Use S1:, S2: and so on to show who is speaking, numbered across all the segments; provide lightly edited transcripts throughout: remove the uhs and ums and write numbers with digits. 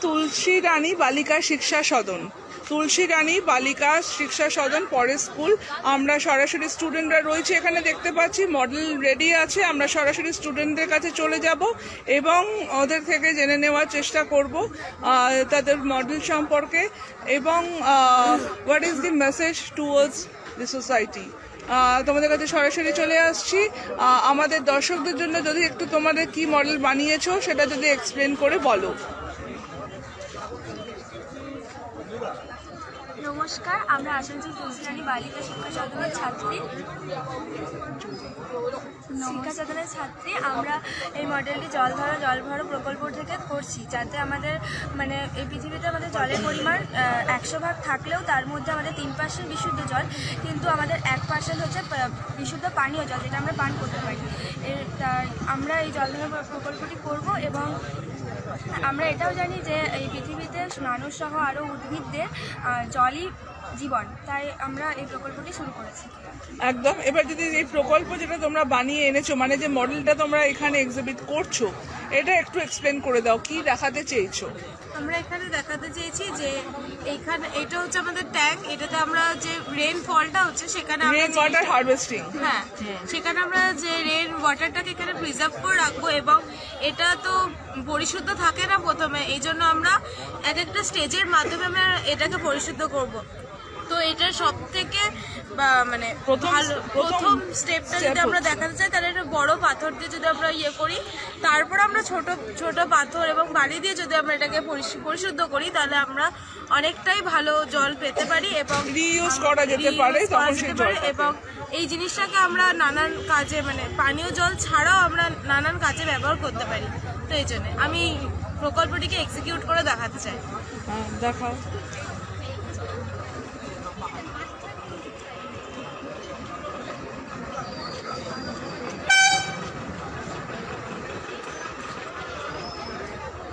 S1: তুলসী রানী বালিকা শিক্ষা সদন। তুলসী রানী বালিকা শিক্ষা সদন পরের স্কুল। আমরা সরাসরি স্টুডেন্টরা রয়েছে এখানে, দেখতে পাচ্ছি মডেল রেডি আছে। আমরা সরাসরি স্টুডেন্টদের কাছে চলে যাব এবং ওদের থেকে জেনে নেওয়ার চেষ্টা করব তাদের মডেল সম্পর্কে এবং what is the message towards the society. তোমাদের কাছে সরাসরি চলে আসছি। আমাদের দর্শকদের জন্য যদি একটু তোমাদের কি মডেল বানিয়েছো সেটা যদি এক্সপ্লেন করে বলো।
S2: নমস্কার, আমরা আসানসোল তুলসী রানী বালিকা শিক্ষা সদনের ছাত্রী। আমরা এই মডেলটি জল ভরো প্রকল্প থেকে করছি, যাতে আমাদের মানে এই পৃথিবীতে আমাদের জলের পরিমাণ 100 ভাগ থাকলেও তার মধ্যে আমাদের 3% বিশুদ্ধ জল, কিন্তু আমাদের 1% হচ্ছে বিশুদ্ধ পানীয় জল, যেটা আমরা পান করতে পারি। আমরা এই জল ভরো প্রকল্পটি করব এবং আমরা এটাও জানি যে এই পৃথিবীতে মানুষ সহ আরও উদ্ভিদদের জলই জীবন, তাই আমরা এই প্রকল্পটি শুরু করেছি।
S1: একদম। এবার যদি এই প্রকল্প যেটা তোমরা বানিয়ে এনেছো, মানে যে মডেলটা তোমরা এখানে এক্সিবিট করছো, এটা একটু এক্সপ্লেন করে দাও, কি দেখাতে চেয়েছো?
S3: আমরা এখানে দেখাতে চেয়েছি যে এইখানে এটা হচ্ছে আমাদের ট্যাঙ্ক, এটাতে আমরা যে রেন ফলটা হচ্ছে সেখানে
S1: রেন ওয়াটার হারভেস্টিং,
S3: হ্যাঁ সেখানে আমরা যে রেন ওয়াটারটাকে এখানে প্রিজার্ভ করে রাখবো এবং এটা তো পরিশুদ্ধ থাকে না প্রথমে, এই জন্য আমরা এক একটা স্টেজের মাধ্যমে আমরা এটাকে পরিশুদ্ধ করব। তো এটার সব থেকে মানে প্রথম স্টেপটা যদি আমরা দেখাতে চাই, তাহলে একটা বড় পাথর দিয়ে যদি আমরা করি, তারপর আমরা ছোট ছোট পাথর এবং বালি দিয়ে যদি আমরা এটাকে পরিশুদ্ধ করি, তাহলে আমরা অনেকটাই ভালো জল পেতে পারি এবং
S1: রিইউজ করা যেতে পারে।
S3: এবং এই জিনিসটাকে আমরা নানান কাজে, মানে পানীয় জল ছাড়াও আমরা নানান কাজে ব্যবহার করতে পারি। তো এই জন্য আমি প্রকল্পটিকে এক্সিকিউট করে দেখাতে চাই।
S1: দেখাও।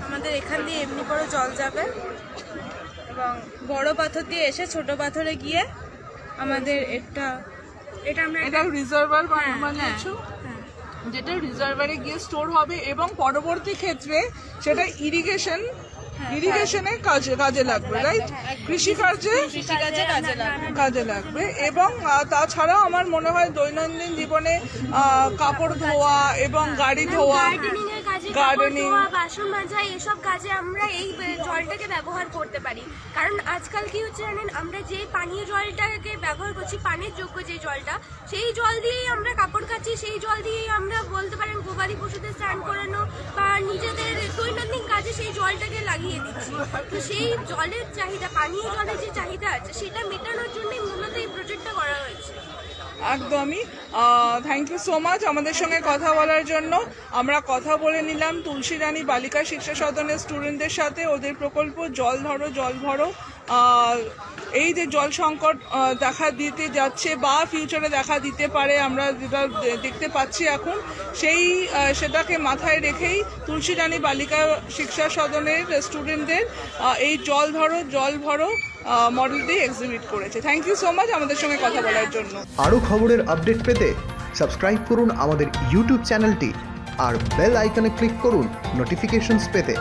S3: আমাদের এখান দিয়ে এমনি করে জল যাবে এবং বড় পাথর দিয়ে এসে ছোট পাথরে গিয়ে আমাদের
S1: এটা রিজার্ভার বানিয়েছো, যেটা রিজার্ভারে গিয়ে স্টোর হবে এবং পরবর্তী ক্ষেত্রে সেটা ইরিগেশনে কাজে লাগবে, রাইট? কৃষিকার্যে কাজে লাগবে। এবং তাছাড়াও আমার মনে হয় দৈনন্দিন জীবনে কাপড় ধোয়া এবং গাড়ি ধোয়া, গার্ডেনিং,
S2: বাসন মাজা, এসব কাজে আমরা এই জলটাকে ব্যবহার করতে পারি। কারণ আজকাল কি হচ্ছে জানেন, আমরা যে পানীয় জলটাকে ব্যবহার করছি, পানির যোগ্য যে জলটা, সেই জল দিয়েই আমরা কাপড় কাচ্ছি, সেই জল দিয়েই আমরা বলতে পারেন গবাদি পশুদের স্নান করানো বা নিজেদের দৈনন্দিন কাজে সেই জলটাকে লাগিয়ে দিচ্ছি। তো সেই জলের চাহিদা, পানীয় জলের যে চাহিদা আছে, সেটা মেটানোর জন্যই মূলত এই প্রজেক্টটা করা হয়েছে।
S1: একদমই। থ্যাংক ইউ সো মাচ আমাদের সঙ্গে কথা বলার জন্য। আমরা কথা বলে নিলাম তুলসী রানী বালিকা শিক্ষা সদনের স্টুডেন্টদের সাথে। ওদের প্রকল্প জল ভরো এই যে জল সংকট দেখা দিতে যাচ্ছে বা ফিউচারে দেখা দিতে পারে, আমরা যেটা দেখতে পাচ্ছি এখন, সেটাকে মাথায় রেখেই তুলসী রানী বালিকা শিক্ষা সদনের স্টুডেন্টদের এই জল ভরো মডেলটি এক্সিবিট করেছে। থ্যাংক ইউ সো মাচ আমাদের সঙ্গে কথা বলার জন্য।
S4: আরও খবরের আপডেট পেতে সাবস্ক্রাইব করুন আমাদের ইউটিউব চ্যানেলটি আর বেল আইকনে ক্লিক করুন নোটিফিকেশনস পেতে।